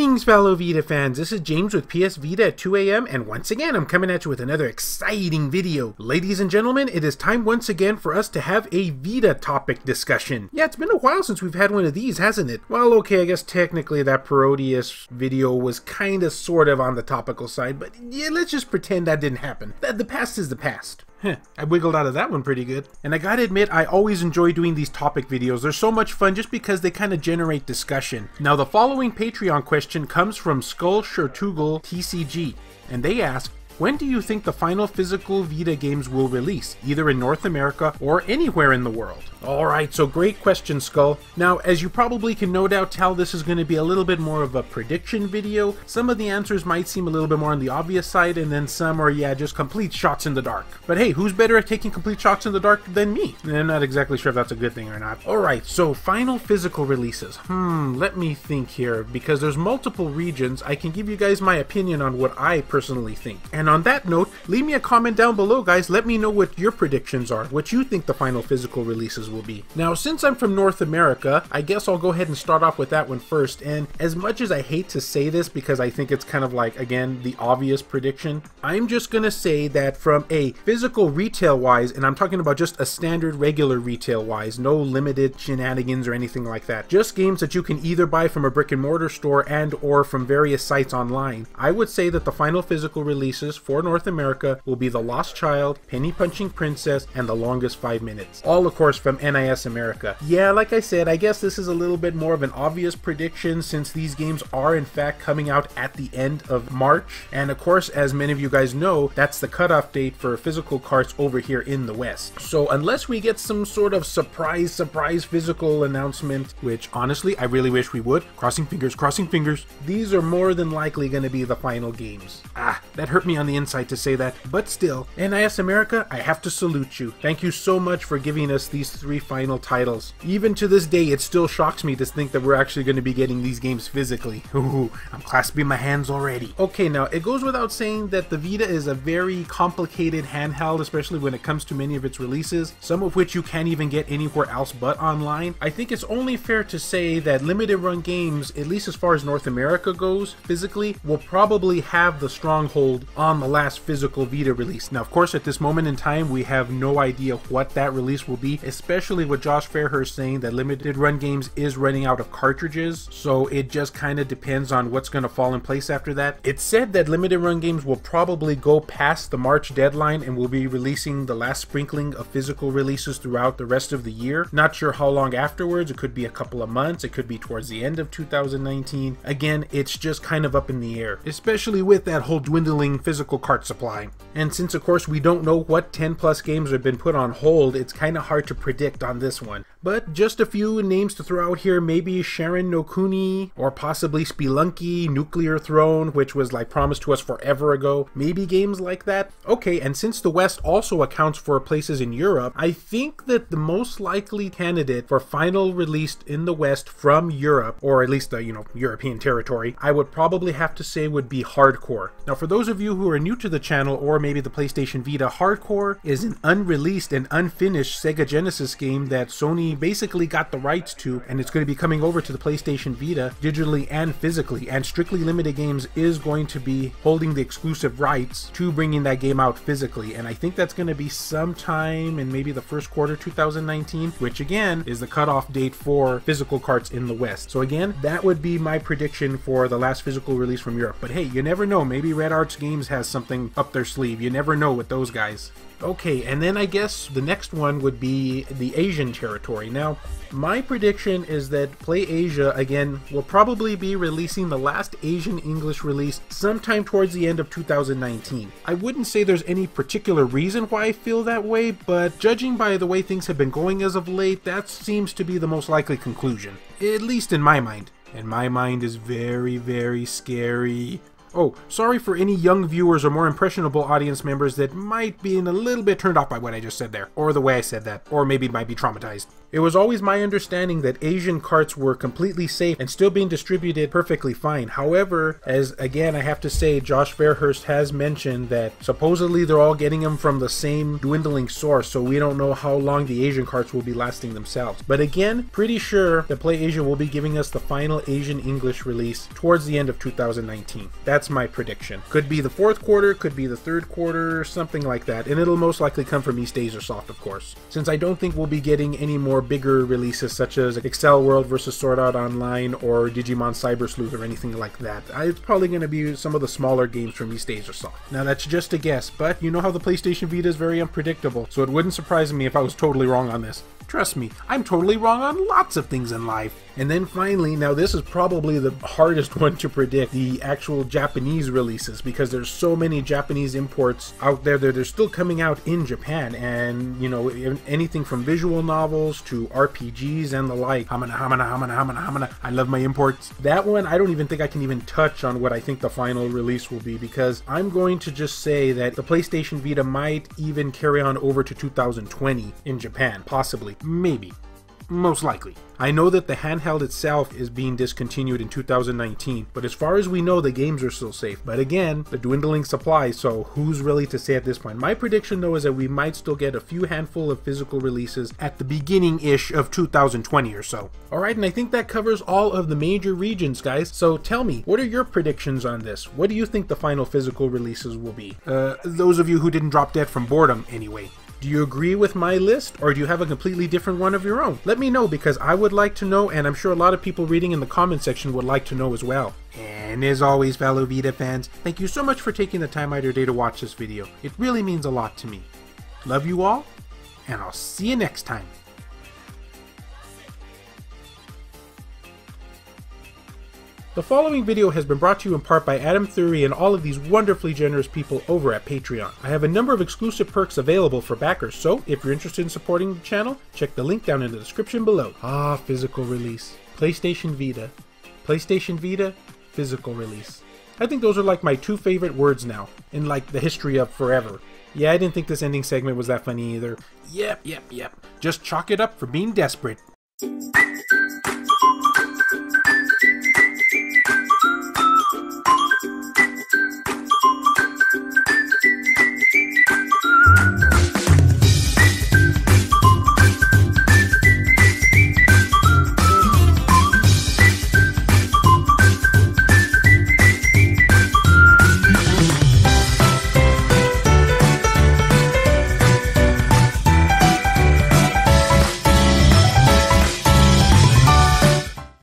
Greetings, fellow Vita fans. This is James with PS Vita at 2 a.m. and once again I'm coming at you with another exciting video. Ladies and gentlemen, it is time once again for us to have a Vita topic discussion. Yeah, it's been a while since we've had one of these, hasn't it? Well, okay, I guess technically that Parodius video was kinda sort of on the topical side, but yeah, let's just pretend that didn't happen. The past is the past. I wiggled out of that one pretty good. And I gotta admit, I always enjoy doing these topic videos. They're so much fun just because they kind of generate discussion. Now, the following Patreon question comes from Skull Shirtugal TCG, and they ask, when do you think the final physical Vita games will release, either in North America or anywhere in the world? Alright, so great question, Skull. Now, as you probably can no doubt tell, this is going to be a little bit more of a prediction video. Some of the answers might seem a little bit more on the obvious side, and then some are, yeah, just complete shots in the dark. But hey, who's better at taking complete shots in the dark than me? I'm not exactly sure if that's a good thing or not. Alright, so final physical releases. Let me think here, because there's multiple regions. I can give you guys my opinion on what I personally think. And on that note, leave me a comment down below, guys. Let me know what your predictions are, what you think the final physical releases will be. Now, since I'm from North America, I guess I'll go ahead and start off with that one first. And as much as I hate to say this because I think it's kind of like, again, the obvious prediction, I'm just gonna say that from a physical retail wise, and I'm talking about just a standard regular retail wise, no limited shenanigans or anything like that, just games that you can either buy from a brick and mortar store and or from various sites online, I would say that the final physical releases for North America will be The Lost Child, Penny Punching Princess, and The Longest 5 Minutes. All, of course, from NIS America. Yeah, like I said, I guess this is a little bit more of an obvious prediction since these games are in fact coming out at the end of March. And of course, as many of you guys know, that's the cutoff date for physical carts over here in the West. So unless we get some sort of surprise physical announcement, which honestly, I really wish we would, crossing fingers, these are more than likely going to be the final games. That hurt me on the inside to say that, but still, NIS America, I have to salute you. Thank you so much for giving us these 3 final titles. Even to this day, it still shocks me to think that we're actually going to be getting these games physically. Ooh, I'm clasping my hands already. Okay, now, it goes without saying that the Vita is a very complicated handheld, especially when it comes to many of its releases, some of which you can't even get anywhere else but online. I think it's only fair to say that limited run games, at least as far as North America goes, physically, will probably have the stronghold on the last physical Vita release. Now, of course, at this moment in time, we have no idea what that release will be, especially with Josh Fairhurst saying that limited run games is running out of cartridges, so it just kind of depends on what's going to fall in place after that. It's said that limited run games will probably go past the March deadline and will be releasing the last sprinkling of physical releases throughout the rest of the year. Not sure how long afterwards. It could be a couple of months, it could be towards the end of 2019. Again, it's just kind of up in the air, especially with that whole dwindling physical cart supply. And since of course we don't know what 10 plus games have been put on hold, it's kind of hard to predict on this one. But just a few names to throw out here, maybe Sharon no Kuni, or possibly Spelunky, Nuclear Throne, which was like promised to us forever ago. Maybe games like that. Okay, and since the West also accounts for places in Europe, I think that the most likely candidate for final released in the West from Europe, or at least the, European territory, I would probably have to say would be Hardcore. Now, for those of you who are new to the channel, or maybe the PlayStation Vita, Hardcore is an unreleased and unfinished Sega Genesis game that Sony basically got the rights to, and it's going to be coming over to the PlayStation Vita digitally and physically, and Strictly Limited Games is going to be holding the exclusive rights to bringing that game out physically, and I think that's going to be sometime in maybe the first quarter 2019, which again is the cutoff date for physical carts in the West. So again, that would be my prediction for the last physical release from Europe. But hey, you never know, maybe Red Arts Games has something up their sleeve. You never know with those guys. Okay, and then I guess the next one would be the Asian territory. Now, my prediction is that PlayAsia, again, will probably be releasing the last Asian English release sometime towards the end of 2019. I wouldn't say there's any particular reason why I feel that way, but judging by the way things have been going as of late, that seems to be the most likely conclusion. At least in my mind. And my mind is very, very scary. Oh, sorry for any young viewers or more impressionable audience members that might be a little bit turned off by what I just said there, or the way I said that, or maybe might be traumatized. It was always my understanding that Asian carts were completely safe and still being distributed perfectly fine. However, as again I have to say, Josh Fairhurst has mentioned that supposedly they're all getting them from the same dwindling source, so we don't know how long the Asian carts will be lasting themselves. But again, pretty sure that PlayAsia will be giving us the final Asian English release towards the end of 2019. That's my prediction. Could be the fourth quarter, could be the third quarter, something like that, and it'll most likely come from East Asia Soft, of course, since I don't think we'll be getting any more bigger releases such as Excel World vs. Sword Art Online or Digimon Cyber Sleuth or anything like that. It's probably going to be some of the smaller games from East Asia Soft. Now that's just a guess, but you know how the PlayStation Vita is very unpredictable, so it wouldn't surprise me if I was totally wrong on this. Trust me, I'm totally wrong on lots of things in life. And then finally, now this is probably the hardest one to predict, the actual Japanese releases, because there's so many Japanese imports out there that are still coming out in Japan, and you know, anything from visual novels to RPGs and the like. I love my imports. That one, I don't even think I can even touch on what I think the final release will be, because I'm going to just say that the PlayStation Vita might even carry on over to 2020 in Japan, possibly. Maybe. Most likely. I know that the handheld itself is being discontinued in 2019, but as far as we know, the games are still safe. But again, the dwindling supply, so who's really to say at this point? My prediction though is that we might still get a few handful of physical releases at the beginning-ish of 2020 or so. Alright, and I think that covers all of the major regions, guys. So tell me, what are your predictions on this? What do you think the final physical releases will be? Those of you who didn't drop dead from boredom, anyway. Do you agree with my list, or do you have a completely different one of your own? Let me know, because I would like to know, and I'm sure a lot of people reading in the comment section would like to know as well. And as always, fellow Vita fans, thank you so much for taking the time out of your day to watch this video. It really means a lot to me. Love you all, and I'll see you next time. The following video has been brought to you in part by Adam Thury and all of these wonderfully generous people over at Patreon. I have a number of exclusive perks available for backers, so if you're interested in supporting the channel, check the link down in the description below. Ah, physical release. PlayStation Vita. PlayStation Vita, physical release. I think those are like my two favorite words now, in like the history of forever. Yeah, I didn't think this ending segment was that funny either. Yep. Just chalk it up for being desperate.